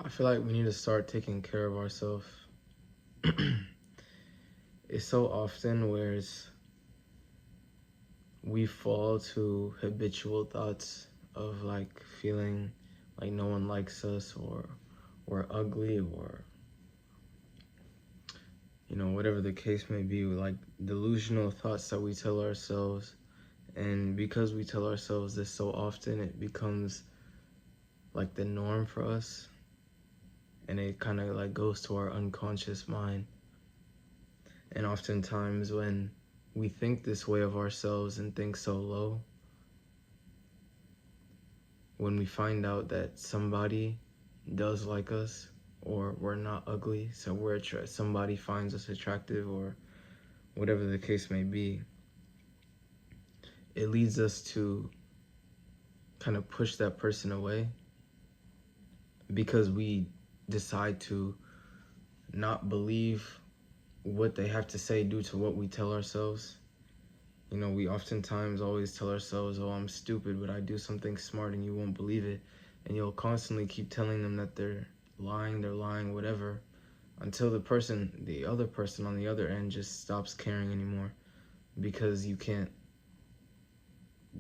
I feel like we need to start taking care of ourselves. It's so often where we fall to habitual thoughts of like feeling like no one likes us, or we're ugly, or whatever the case may be, like delusional thoughts that we tell ourselves. And because we tell ourselves this so often, it becomes like the norm for us, and it kind of like goes to our unconscious mind. And oftentimes when we think this way of ourselves and think so low, when we find out that somebody does like us, or we're not ugly, so somebody finds us attractive, or whatever the case may be, it leads us to kind of push that person away, because we decide to not believe what they have to say due to what we tell ourselves. We oftentimes always tell ourselves, oh, I'm stupid, but I do something smart and you won't believe it. And you'll constantly keep telling them that they're lying, whatever, until the other person on the other end just stops caring anymore, because you can't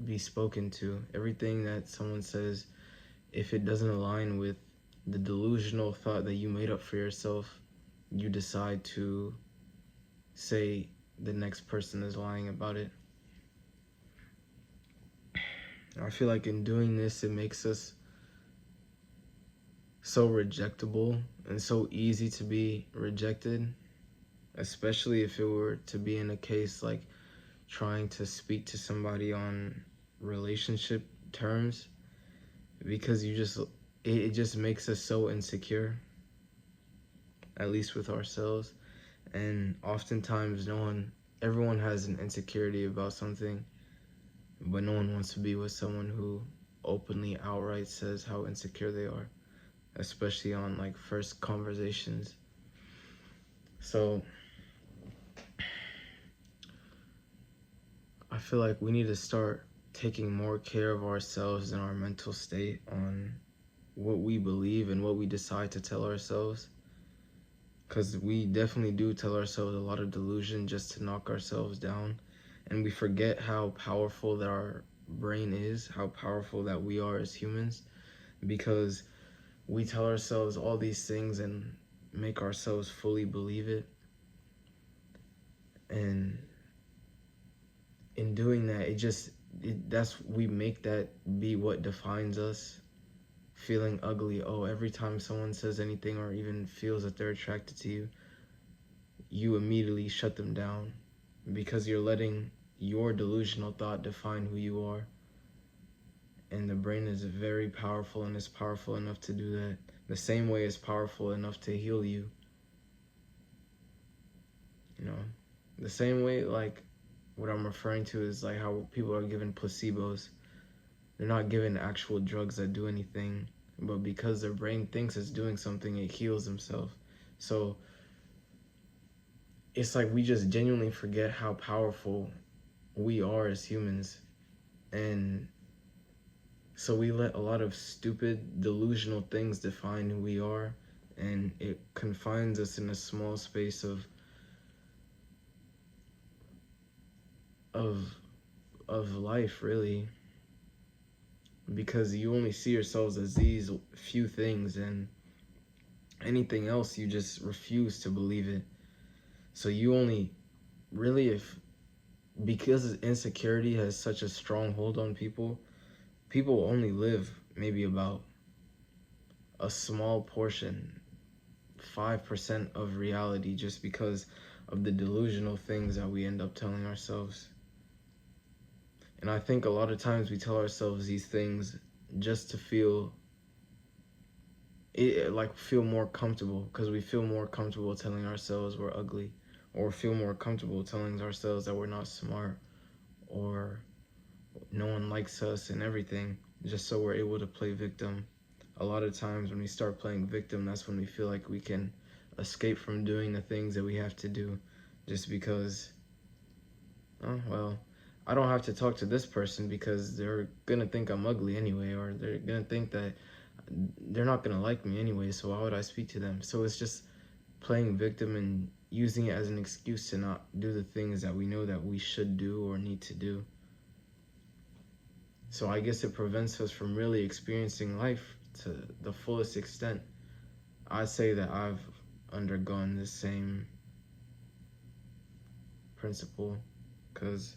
be spoken to. Everything that someone says, if it doesn't align with the delusional thought that you made up for yourself, you decide to say the next person is lying about it. I feel like in doing this, it makes us so rejectable and so easy to be rejected, especially if it were to be in a case like trying to speak to somebody on relationship terms, because it just makes us so insecure, at least with ourselves. And oftentimes everyone has an insecurity about something, but no one wants to be with someone who openly outright says how insecure they are, especially on like first conversations. So I feel like we need to start taking more care of ourselves and our mental state on what we believe and what we decide to tell ourselves, because we definitely do tell ourselves a lot of delusion just to knock ourselves down. And we forget how powerful that our brain is, how powerful that we are as humans, because we tell ourselves all these things and make ourselves fully believe it. And in doing that, we make that be what defines us. Feeling ugly, oh, every time someone says anything or even feels that they're attracted to you, you immediately shut them down, because you're letting your delusional thought define who you are. And the brain is very powerful, and it's powerful enough to do that. The same way it's powerful enough to heal you. The same way, like, what I'm referring to is like how people are given placebos. They're not given actual drugs that do anything, but because their brain thinks it's doing something, it heals themselves. So it's like we just genuinely forget how powerful we are as humans. And so we let a lot of stupid, delusional things define who we are, and it confines us in a small space of life, really, because you only see yourselves as these few things, and anything else you just refuse to believe it. So you only really, because insecurity has such a strong hold on people only live maybe about a small portion, 5% of reality, just because of the delusional things that we end up telling ourselves. And I think a lot of times we tell ourselves these things just to feel more comfortable, because we feel more comfortable telling ourselves we're ugly, or feel more comfortable telling ourselves that we're not smart, or no one likes us and everything, just so we're able to play victim. A lot of times when we start playing victim, that's when we feel like we can escape from doing the things that we have to do, just because, oh, well, I don't have to talk to this person because they're gonna think I'm ugly anyway, or they're gonna think that they're not gonna like me anyway, so why would I speak to them? So it's just playing victim and using it as an excuse to not do the things that we know that we should do or need to do. So I guess it prevents us from really experiencing life to the fullest extent. I say that I've undergone the same principle, because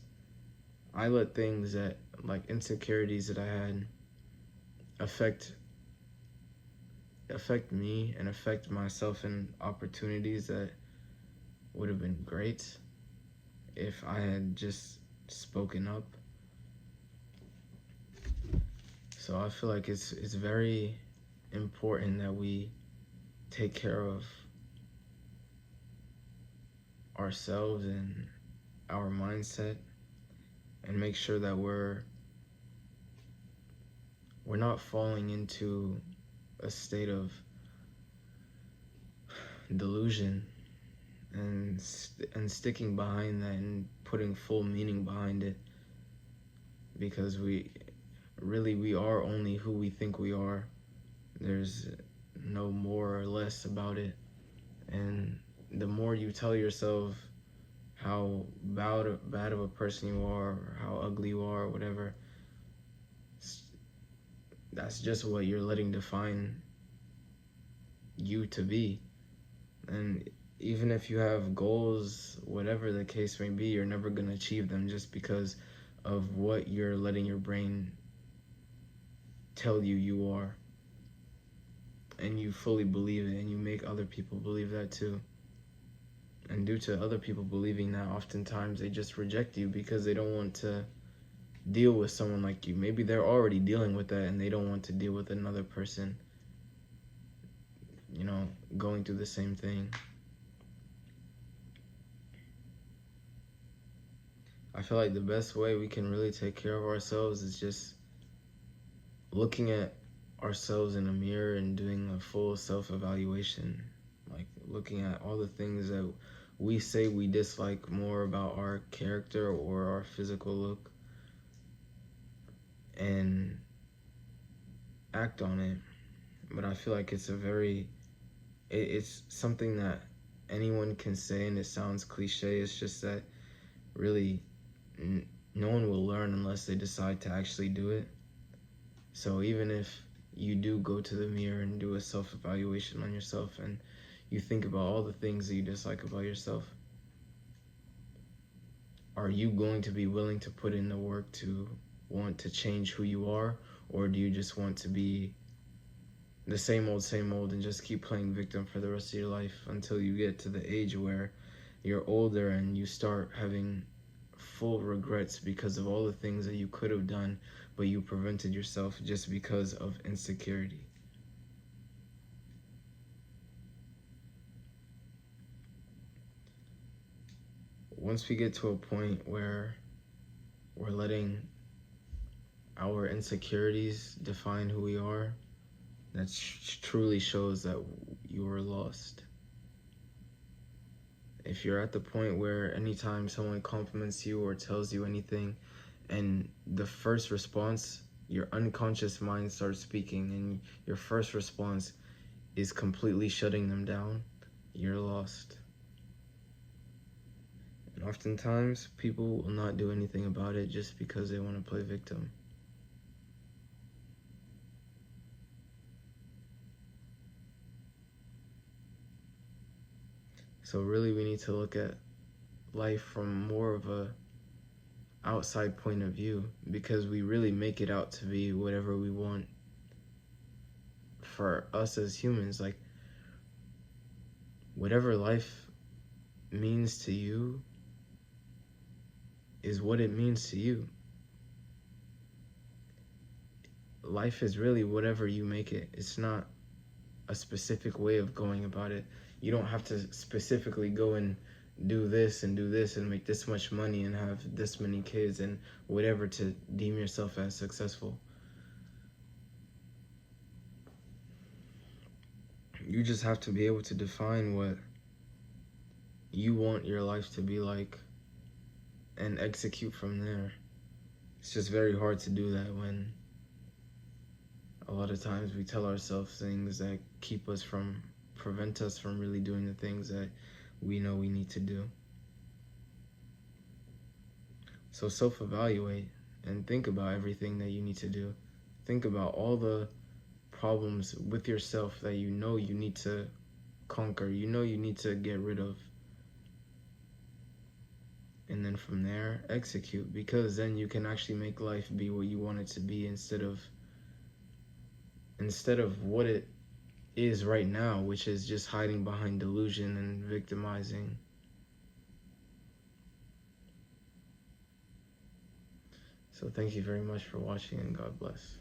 I let things that, like insecurities that I had, affect me and affect myself in opportunities that would have been great if I had just spoken up. So I feel like it's very important that we take care of ourselves and our mindset, and make sure that we're not falling into a state of delusion and sticking behind that and putting full meaning behind it, because we are only who we think we are. There's no more or less about it. And the more you tell yourself how bad of a person you are, or how ugly you are, or whatever, that's just what you're letting define you to be. And even if you have goals, whatever the case may be, you're never going to achieve them just because of what you're letting your brain tell you are. And you fully believe it, and you make other people believe that too. And due to other people believing that, oftentimes they just reject you because they don't want to deal with someone like you. Maybe they're already dealing with that and they don't want to deal with another person, you know, going through the same thing. I feel like the best way we can really take care of ourselves is just looking at ourselves in a mirror and doing a full self-evaluation. Like looking at all the things that we say we dislike more about our character or our physical look, and act on it. But I feel like it's something that anyone can say, and it sounds cliche. It's just that really no one will learn unless they decide to actually do it. So even if you do go to the mirror and do a self-evaluation on yourself, and you think about all the things that you dislike about yourself, are you going to be willing to put in the work to want to change who you are? Or do you just want to be the same old and just keep playing victim for the rest of your life until you get to the age where you're older and you start having full regrets because of all the things that you could have done but you prevented yourself just because of insecurity? Once we get to a point where we're letting our insecurities define who we are, that truly shows that you are lost. If you're at the point where anytime someone compliments you or tells you anything, and the first response, your unconscious mind starts speaking, and your first response is completely shutting them down, you're lost. And oftentimes, people will not do anything about it just because they want to play victim. So really, we need to look at life from more of a outside point of view, because we really make it out to be whatever we want for us as humans. Like, whatever life means to you is what it means to you. Life is really whatever you make it. It's not a specific way of going about it. You don't have to specifically go and do this and make this much money and have this many kids and whatever to deem yourself as successful. You just have to be able to define what you want your life to be like and execute from there. It's just very hard to do that when A lot of times we tell ourselves things that prevent us from really doing the things that we know we need to do. So self-evaluate and think about everything that you need to do. Think about all the problems with yourself that you know you need to conquer, you know you need to get rid of. And then from there, execute, because then you can actually make life be what you want it to be instead of what it is right now, which is just hiding behind delusion and victimizing. So thank you very much for watching, and God bless.